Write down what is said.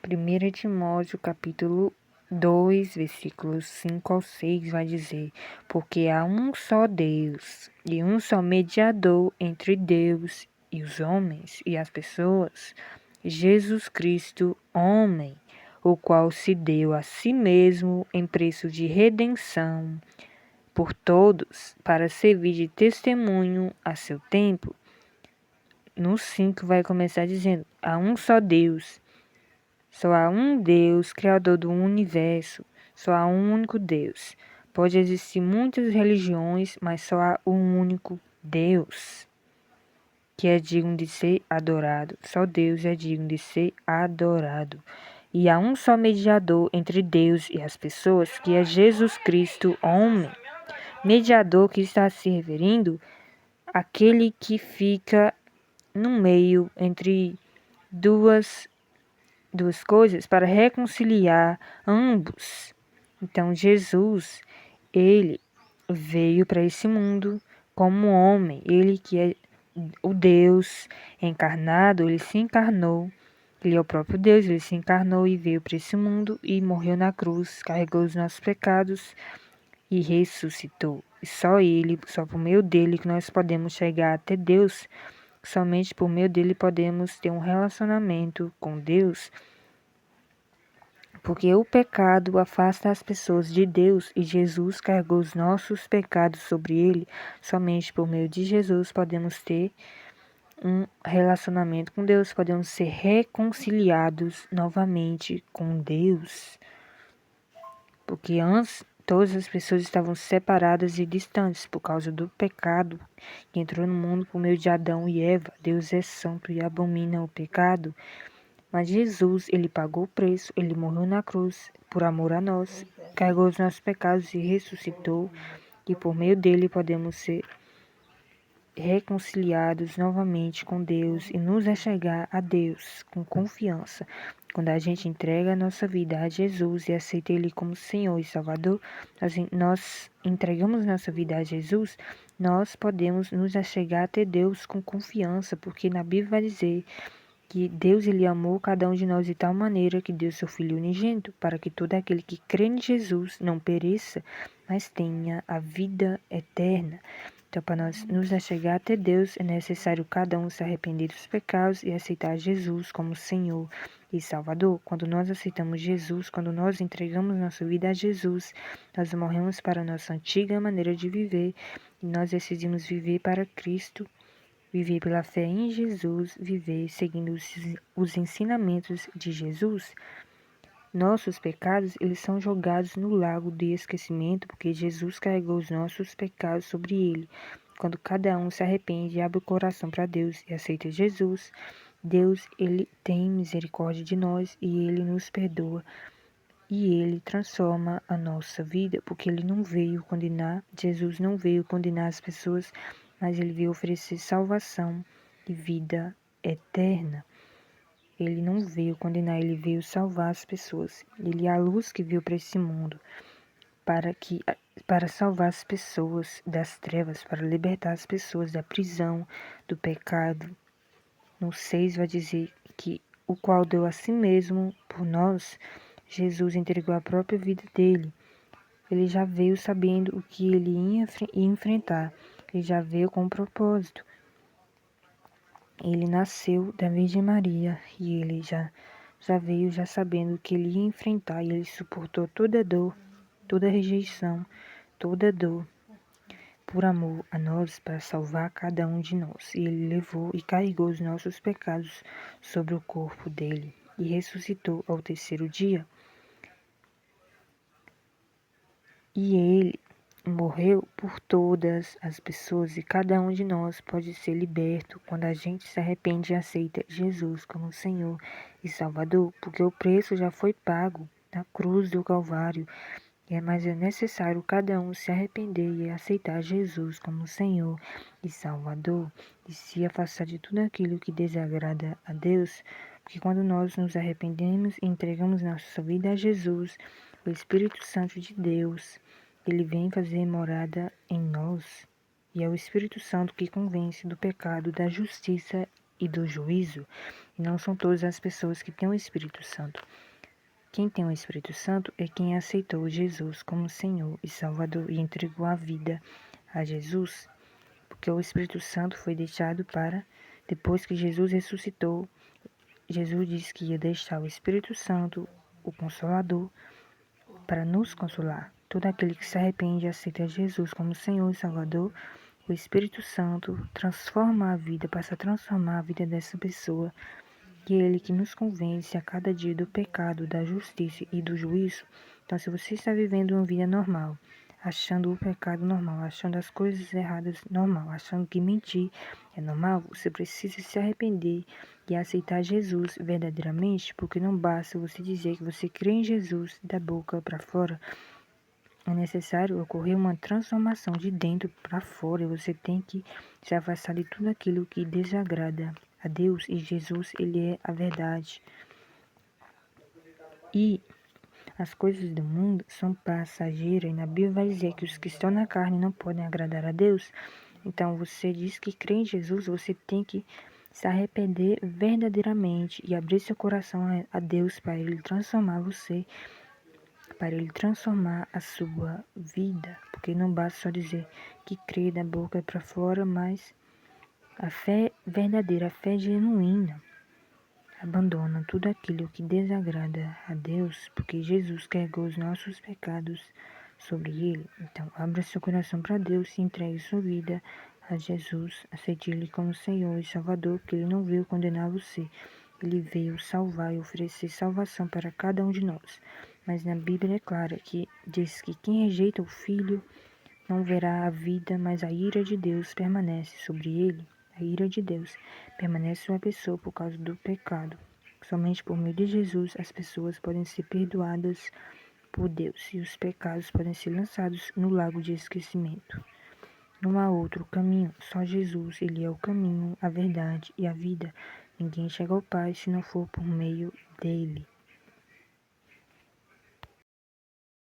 1 Timóteo, capítulo 2, versículos 5 ao 6, vai dizer: porque há um só Deus e um só mediador entre Deus e os homens e as pessoas, Jesus Cristo, homem, o qual se deu a si mesmo em preço de redenção por todos, para servir de testemunho a seu tempo. No 5 vai começar dizendo: há um só Deus. Só há um Deus, Criador do universo. Só há um único Deus. Pode existir muitas religiões, mas só há um único Deus, que é digno de ser adorado. Só Deus é digno de ser adorado. E há um só mediador entre Deus e as pessoas, que é Jesus Cristo, homem. Mediador que está se referindo àquele que fica no meio entre duas coisas para reconciliar ambos. Então Jesus, ele veio para esse mundo como homem, ele que é o Deus encarnado, ele se encarnou, ele é o próprio Deus, ele se encarnou e veio para esse mundo e morreu na cruz, carregou os nossos pecados e ressuscitou. E só ele, só por meio dele que nós podemos chegar até Deus. Somente por meio dele podemos ter um relacionamento com Deus, porque o pecado afasta as pessoas de Deus e Jesus carregou os nossos pecados sobre ele. Somente por meio de Jesus podemos ter um relacionamento com Deus, podemos ser reconciliados novamente com Deus. Porque antes todas as pessoas estavam separadas e distantes por causa do pecado que entrou no mundo por meio de Adão e Eva. Deus é santo e abomina o pecado. Mas Jesus, ele pagou o preço, ele morreu na cruz por amor a nós, carregou os nossos pecados e ressuscitou. E por meio dele podemos ser reconciliados novamente com Deus e nos achegar a Deus com confiança. Quando a gente entrega a nossa vida a Jesus e aceita Ele como Senhor e Salvador, nós entregamos nossa vida a Jesus, nós podemos nos achegar até Deus com confiança, porque na Bíblia vai dizer que Deus ele amou cada um de nós de tal maneira que deu seu Filho unigênito, para que todo aquele que crê em Jesus não pereça, mas tenha a vida eterna. Então, para nós nos achegar até Deus, é necessário cada um se arrepender dos pecados e aceitar Jesus como Senhor e Salvador. Quando nós aceitamos Jesus, quando nós entregamos nossa vida a Jesus, nós morremos para a nossa antiga maneira de viver e nós decidimos viver para Cristo, viver pela fé em Jesus, viver seguindo os ensinamentos de Jesus. Nossos pecados, eles são jogados no lago de esquecimento, porque Jesus carregou os nossos pecados sobre ele. Quando cada um se arrepende e abre o coração para Deus e aceita Jesus, Deus, ele tem misericórdia de nós e ele nos perdoa. E ele transforma a nossa vida, porque ele não veio condenar, Jesus não veio condenar as pessoas, mas ele veio oferecer salvação e vida eterna. Ele não veio condenar, ele veio salvar as pessoas. Ele é a luz que veio para esse mundo, para salvar as pessoas das trevas, para libertar as pessoas da prisão, do pecado. No 6 vai dizer que o qual deu a si mesmo por nós, Jesus entregou a própria vida dele. Ele já veio sabendo o que ele ia enfrentar. Ele já veio com um propósito. Ele nasceu da Virgem Maria e ele já veio já sabendo que ele ia enfrentar e ele suportou toda dor, toda rejeição, toda dor por amor a nós para salvar cada um de nós. E ele levou e carregou os nossos pecados sobre o corpo dele e ressuscitou ao terceiro dia. E ele morreu por todas as pessoas e cada um de nós pode ser liberto quando a gente se arrepende e aceita Jesus como Senhor e Salvador, porque o preço já foi pago na cruz do Calvário. Mas é necessário cada um se arrepender e aceitar Jesus como Senhor e Salvador e se afastar de tudo aquilo que desagrada a Deus, porque quando nós nos arrependemos e entregamos nossa vida a Jesus, o Espírito Santo de Deus, ele vem fazer morada em nós, e é o Espírito Santo que convence do pecado, da justiça e do juízo. E não são todas as pessoas que têm o Espírito Santo. Quem tem o Espírito Santo é quem aceitou Jesus como Senhor e Salvador e entregou a vida a Jesus, porque o Espírito Santo foi deixado para, depois que Jesus ressuscitou, Jesus disse que ia deixar o Espírito Santo, o Consolador, para nos consolar. Todo aquele que se arrepende e aceita Jesus como Senhor e Salvador, o Espírito Santo transforma a vida, passa a transformar a vida dessa pessoa. E é Ele que nos convence a cada dia do pecado, da justiça e do juízo. Então, se você está vivendo uma vida normal, achando o pecado normal, achando as coisas erradas normal, achando que mentir é normal, você precisa se arrepender e aceitar Jesus verdadeiramente, porque não basta você dizer que você crê em Jesus da boca para fora. É necessário ocorrer uma transformação de dentro para fora e você tem que se afastar de tudo aquilo que desagrada a Deus, e Jesus, ele é a verdade. E as coisas do mundo são passageiras, e na Bíblia vai dizer que os que estão na carne não podem agradar a Deus. Então, você diz que crê em Jesus, você tem que se arrepender verdadeiramente e abrir seu coração a Deus para Ele transformar você, para Ele transformar a sua vida. Porque não basta só dizer que crê da boca para fora, mas a fé verdadeira, a fé genuína, abandona tudo aquilo que desagrada a Deus, porque Jesus carregou os nossos pecados sobre ele. Então, abra seu coração para Deus e entregue sua vida a Jesus. Aceite Ele como Senhor e Salvador, porque Ele não veio condenar você. Ele veio salvar e oferecer salvação para cada um de nós. Mas na Bíblia é clara que diz que quem rejeita o Filho não verá a vida, mas a ira de Deus permanece sobre ele. A ira de Deus permanece sobre a pessoa por causa do pecado. Somente por meio de Jesus as pessoas podem ser perdoadas por Deus e os pecados podem ser lançados no lago de esquecimento. Não há outro caminho, só Jesus, Ele é o caminho, a verdade e a vida. Ninguém chega ao Pai se não for por meio dele.